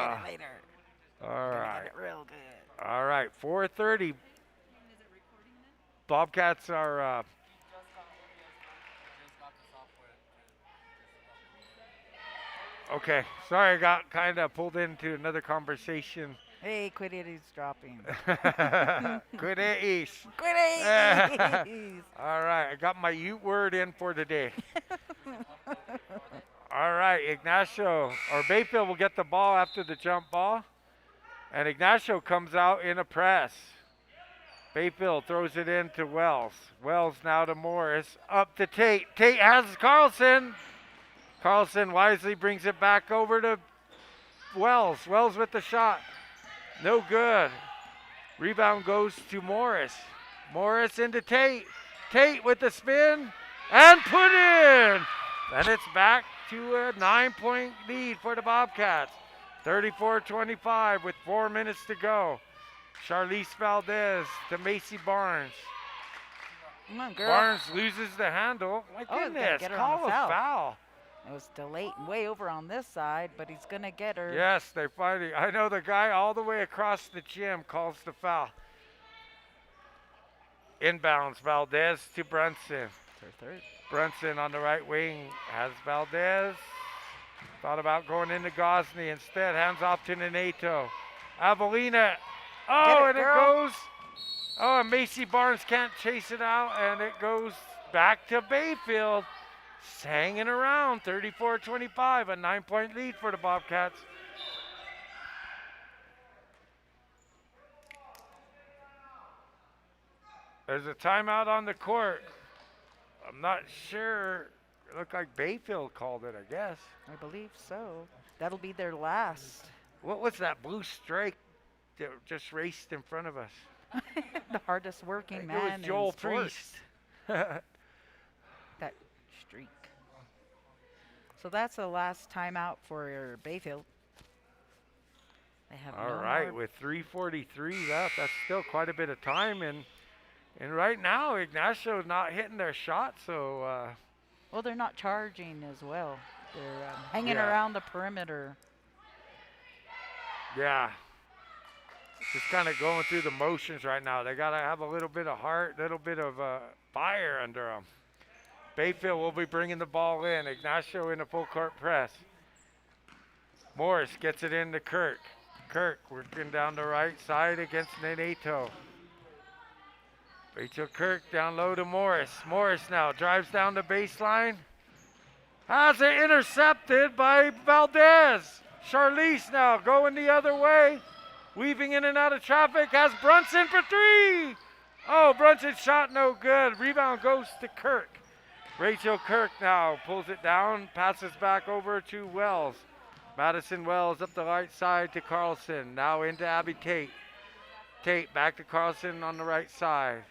Get it later. All Gonna right. get it real good. All right. 4:30. Bobcats are. Okay. Sorry, I got kind of pulled into another conversation. Hey, quit it, he's dropping. Good East. Quit it! All right. I got my Ute word in for today. All right. Ignacio or Bayfield will get the ball after the jump ball. And Ignacio comes out in a press. Bayfield throws it in to Wells. Wells now to Morris. Up to Tate. Tate has Carlson. Carlson wisely brings it back over to Wells. Wells with the shot. No good. Rebound goes to Morris. Morris into Tate. Tate with the spin. And put in. Then it's back to a 9-point lead for the Bobcats. 34-25 with 4 minutes to go. Charlize Valdez to Macy Barnes. Come on, girl. Barnes loses the handle. My Oh, he's gonna goodness, get her call on a a foul. It was delayed way over on this side, but he's gonna get her. Yes, they finally. I know the guy all the way across the gym calls the foul. Inbounds Valdez to Brunson. Her third. Brunson on the right wing has Valdez. Thought about going into Gosney instead. Hands off to Neneto. Avelina. Oh, and it goes. Oh, and Macy Barnes can't chase it out, and it goes back to Bayfield. Hanging around. 34-25, a 9-point lead for the Bobcats. There's a timeout on the court. I'm not sure. It looked like Bayfield called it, I guess. I believe so. That'll be their last. What was that blue strike that just raced in front of us? The hardest working man It was Joel in sports. Priest. That streak. So that's the last timeout for Bayfield. They have All no right, more. with 3:43 left, that's still quite a bit of time, and right now Ignacio's not hitting their shot, so Well, they're not charging as well. They're hanging Yeah. around the perimeter. yeah, just kind of going through the motions right now. They gotta have a little bit of heart, a little bit of fire under them. Bayfield will be bringing the ball in. Ignacio in a full court press. Morris gets it into Kirk. Kirk working down the right side against Neneto. Rachel Kirk down low to Morris. Morris now drives down the baseline. Has it intercepted by Valdez. Charlize now going the other way. Weaving in and out of traffic. Has Brunson for three. Oh, Brunson's shot no good. Rebound goes to Kirk. Rachel Kirk now pulls it down. Passes back over to Wells. Madison Wells up the right side to Carlson. Now into Abby Tate. Tate back to Carlson on the right side.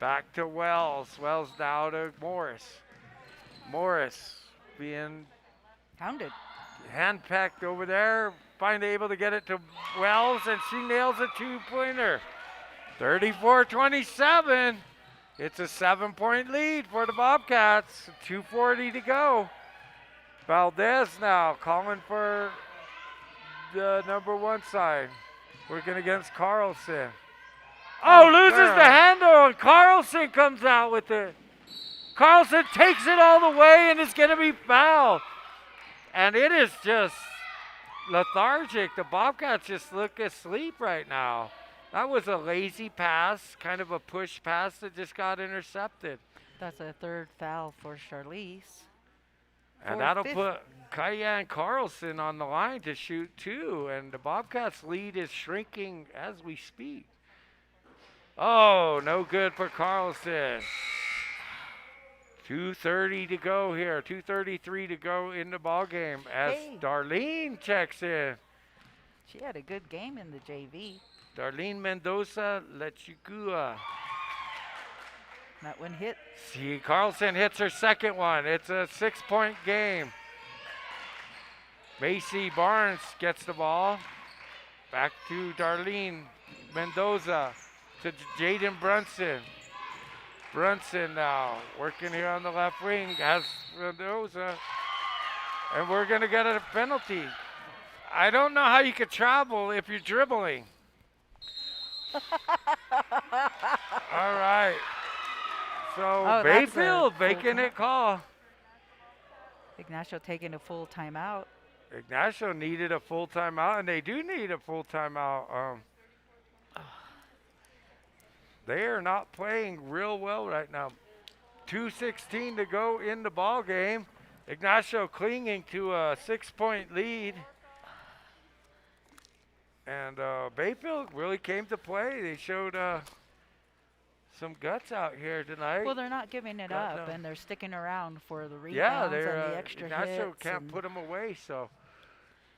Back to Wells. Wells now to Morris. Morris being Hounded. handpecked over there. Finally able to get it to Wells, and she nails a two-pointer. 34-27. It's a 7-point lead for the Bobcats. 2:40 to go. Valdez now calling for the number one side. Working against Carlson. Oh, loses the handle, and Carlson comes out with it. Carlson takes it all the way, and it's going to be fouled. And it is just lethargic. The Bobcats just look asleep right now. That was a lazy pass, kind of a push pass that just got intercepted. That's a third foul for Charlize. And that'll put Cayenne Carlson on the line to shoot two. And the Bobcats' lead is shrinking as we speak. Oh, no good for Carlson. 2:30 to go here. 2:33 to go in the ball game as Darlene checks in. She had a good game in the JV. Darlene Mendoza Lechigua. That one hit. See, Carlson hits her second one. It's a 6-point game. Macy Barnes gets the ball. Back to Darlene Mendoza to Jaden Brunson. Brunson now working here on the left wing. Has Mendoza. And we're going to get a penalty. I don't know how you could travel if you're dribbling. All right. So Oh, that's a Bayfield full making it call. Ignacio taking a full timeout. Ignacio needed a full timeout, and they do need a full timeout. They are not playing real well right now. 2:16 to go in the ball game. Ignacio clinging to a 6-point lead. And Bayfield really came to play. They showed some guts out here tonight. Well, they're not giving it Got up, and they're sticking around for the Yeah, rebounds they're and the extra Ignacio hits. can't and put them away. So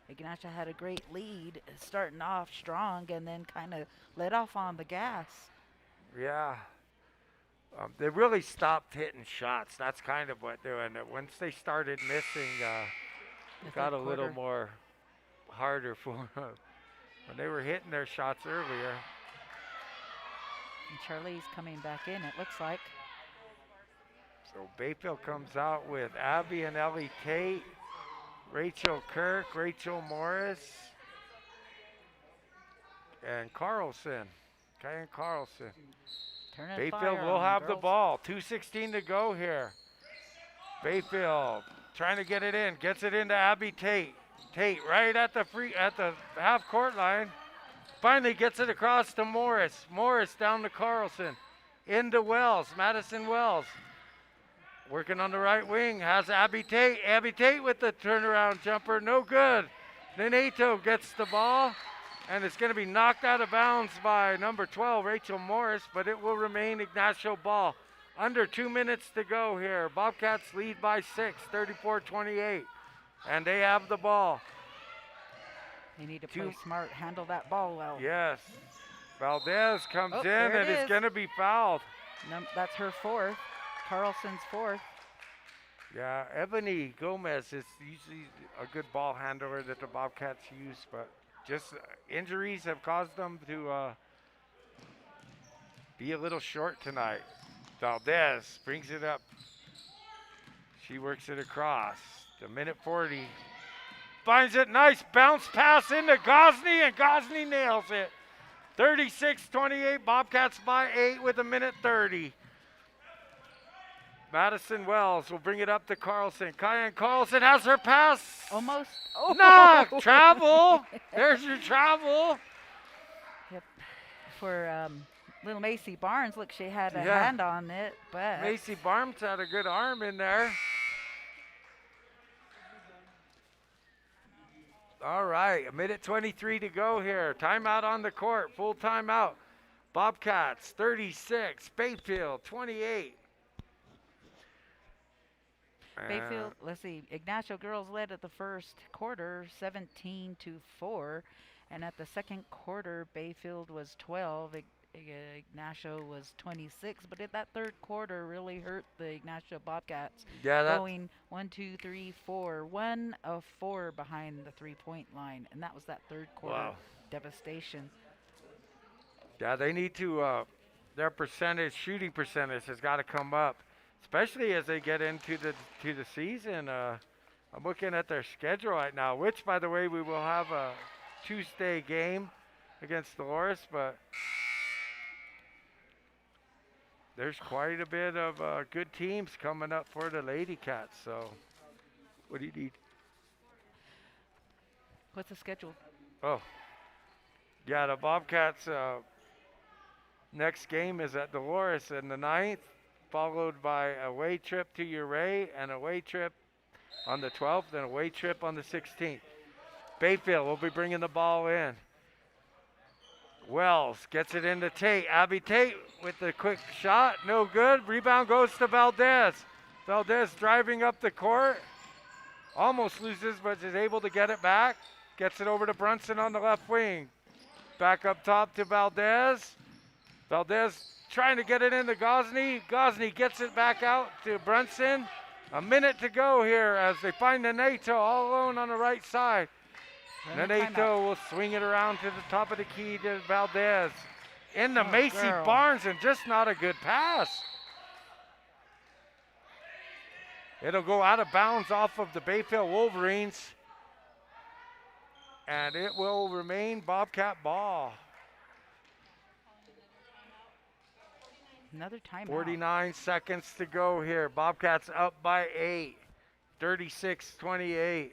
Ignacio had a great lead, starting off strong, and then kind of let off on the gas. yeah, they really stopped hitting shots. That's kind of what they're doing. Once they started missing, The got a third little quarter. more harder for them. When they were hitting their shots earlier. And Charlie's coming back in, it looks like. So Bayfield comes out with Abby and Ellie Tate, Rachel Kirk, Rachel Morris, and Carlson. Kyan Carlson. Turn it Bayfield fire will on have the girls. ball. 2:16 to go here. Bayfield trying to get it in. Gets it into Abby Tate. Tate right at the half court line. Finally gets it across to Morris. Morris down to Carlson. Into Wells. Madison Wells. Working on the right wing. Has Abby Tate. Abby Tate with the turnaround jumper. No good. Nenato gets the ball. And it's going to be knocked out of bounds by number 12, Rachel Morris, but it will remain Ignacio ball. Under 2 minutes to go here. Bobcats lead by 6, 34-28. And they have the ball. They need to play smart, handle that ball well. Yes. Valdez comes in there it and is is. going to be fouled. That's her fourth. Carlson's fourth. Yeah, Ebony Gomez is usually a good ball handler that the Bobcats use, but just injuries have caused them to be a little short tonight. Valdez brings it up. She works it across. The minute 40. Finds it. Nice bounce pass into Gosney, and Gosney nails it. 36-28. Bobcats by 8 with a minute 30. Madison Wells will bring it up to Carlson. Kyan Carlson has her pass. Almost. Oh. Knock. Travel. There's your travel. Yep. For little Macy Barnes, look, she had a Yeah. hand on it, but Macy Barnes had a good arm in there. All right, a minute 23 to go here. Timeout on the court, full timeout. Bobcats 36, Bayfield 28. Bayfield, let's see, Ignacio girls led at the first quarter 17-4, and at the second quarter Bayfield was 12, Ignacio was 26, but at that third quarter really hurt the Ignacio Bobcats. Yeah, that Going 1, 2, 3, 4, 1 of 4 behind the 3-point line, and that was that third quarter Wow. devastation. Yeah, they need to their shooting percentage has got to come up, especially as they get into the season. I'm looking at their schedule right now, which, by the way, we will have a Tuesday game against Dolores, but there's quite a bit of good teams coming up for the Lady Cats. So, what do you need? What's the schedule? Oh, yeah, the Bobcats' next game is at Dolores in the 9th, followed by a away trip to Uray, and away trip on the 12th, and away trip on the 16th. Bayfield will be bringing the ball in. Wells gets it into Tate. Abby Tate with the quick shot. No good. Rebound goes to Valdez. Valdez driving up the court. Almost loses, but is able to get it back. Gets it over to Brunson on the left wing. Back up top to Valdez. Valdez trying to get it into Gosney. Gosney gets it back out to Brunson. A minute to go here as they find Nenato all alone on the right side. Nenato will swing it around to the top of the key to Valdez. Into Macy Barnes, and just not a good pass. It'll go out of bounds off of the Bayfield Wolverines. And it will remain Bobcat ball. Another timeout. 49 seconds to go here. Bobcats up by 8, 36-28.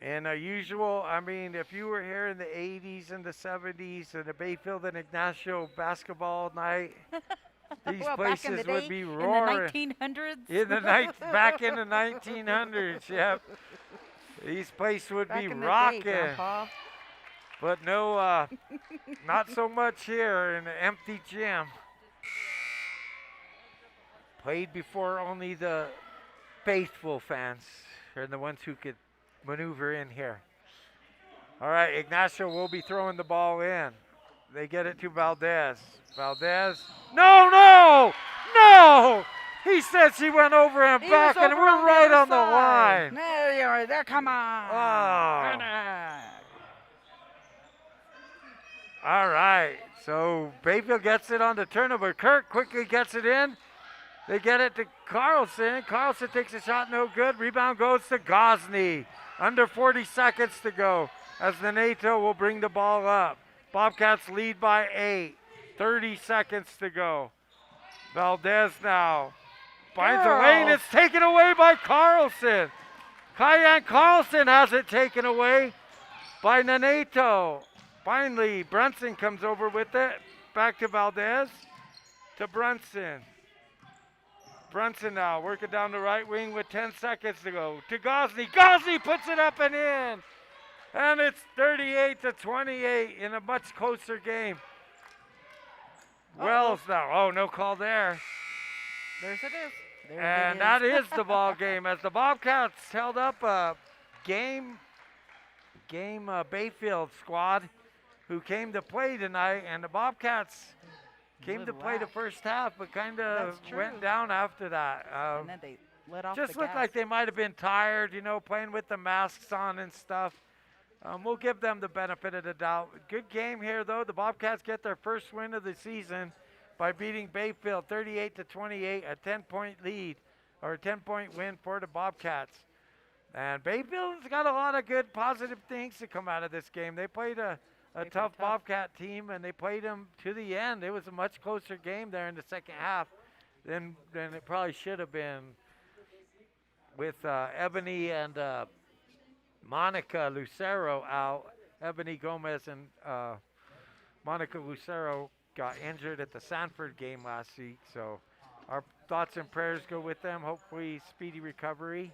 And usual, I mean, if you were here in the 80s and the 70s and the Bayfield and Ignacio basketball night, these Well, back in the places would day, be in the roaring. 1900s. Back in the 1900s, yep. These places would Back be in the day, rocking. Grandpa. But no, not so much here in the empty gym. Played before only the faithful fans are the ones who could maneuver in here. All right, Ignacio will be throwing the ball in. They get it to Valdez. Valdez. No, no, no! He says he went over and He back, was and over we're right other on the side. line. There you are. There, come on. Oh. Come on. All right, so Bayfield gets it on the turnover. Kirk quickly gets it in. They get it to Carlson. Carlson takes a shot, no good. Rebound goes to Gosney. Under 40 seconds to go as the NATO will bring the ball up. Bobcats lead by 8. 30 seconds to go. Valdez now finds a lane. It's taken away by Carlson. Kyan Carlson has it taken away by Naneto. Finally, Brunson comes over with it. Back to Valdez. To Brunson. Brunson now working down the right wing with 10 seconds to go. To Gosney. Gosney puts it up and in. And it's 38-28 in a much closer game. Wells now. Oh, no call there. There's it is. There And it that is. is the ball game as the Bobcats held up a game Bayfield squad who came to play tonight, and the Bobcats came to play the lack. first half, but kind of That's true. went down after that. And then they let off Just the looked gas. like they might have been tired, playing with the masks on and stuff. We'll give them the benefit of the doubt. Good game here, though. The Bobcats get their first win of the season by beating Bayfield 38-28, a 10-point lead, or a 10-point win for the Bobcats. And Bayfield's got a lot of good, positive things to come out of this game. They played a tough Bobcat team, and they played them to the end. It was a much closer game there in the second half than it probably should have been with Ebony and Monica Lucero out. Ebony Gomez and Monica Lucero got injured at the Sanford game last week, so our thoughts and prayers go with them. Hopefully speedy recovery.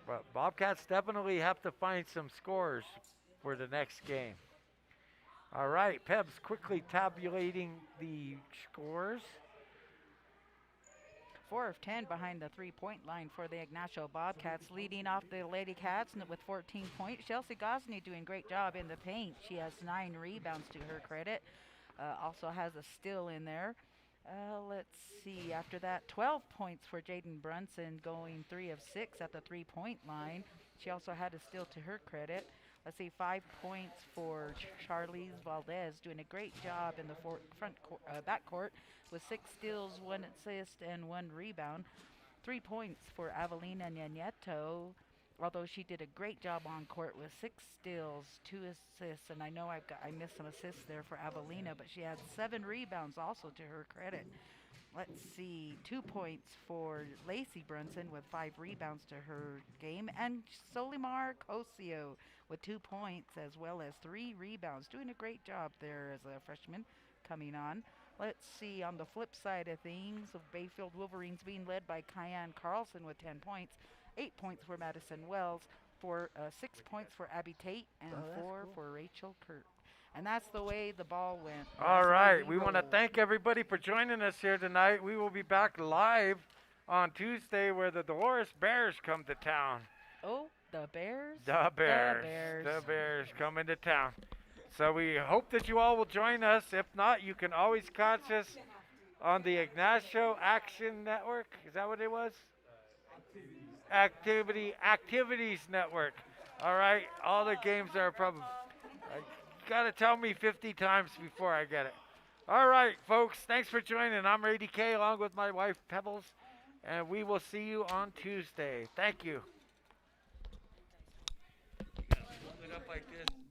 But Bobcats definitely have to find some scores for the next game. All right, Peb's quickly tabulating the scores. 4 of 10 behind the three-point line for the Ignacio Bobcats, leading off the Lady Cats with 14 points. Chelsea Gosney doing a great job in the paint. She has 9 rebounds to her credit. Also has a steal in there. Let's see. After that, 12 points for Jaden Brunson, going 3 of 6 at the three-point line. She also had a steal to her credit. Let's see, 5 points for Charlize Valdez, doing a great job in the backcourt with 6 steals, 1 assist, and 1 rebound. 3 points for Avelina Nieto, although she did a great job on court with 6 steals, 2 assists, and I know I missed some assists there for Avelina, but she had 7 rebounds also to her credit. Let's see, 2 points for Lacey Brunson with 5 rebounds to her game, and Solimar Cosio with 2 points as well as 3 rebounds. Doing a great job there as a freshman coming on. Let's see, on the flip side of things, of Bayfield Wolverines being led by Kyan Carlson with 10 points, 8 points for Madison Wells, 6 points for Abby Tate, and 4 for Rachel Kurt. And that's the way the ball went. All right, we want to thank everybody for joining us here tonight. We will be back live on Tuesday where the Dolores Bears come to town. Oh, the Bears? The Bears. The Bears. The Bears coming to town. So we hope that you all will join us. If not, you can always catch us on the Ignacio Action Network. Is that what it was? Activities Network. All right, all the games are probably. You got to tell me 50 times before I get it. All right, folks, thanks for joining. I'm Ray DK along with my wife Pebbles, and we will see you on Tuesday. Thank you. it up like this.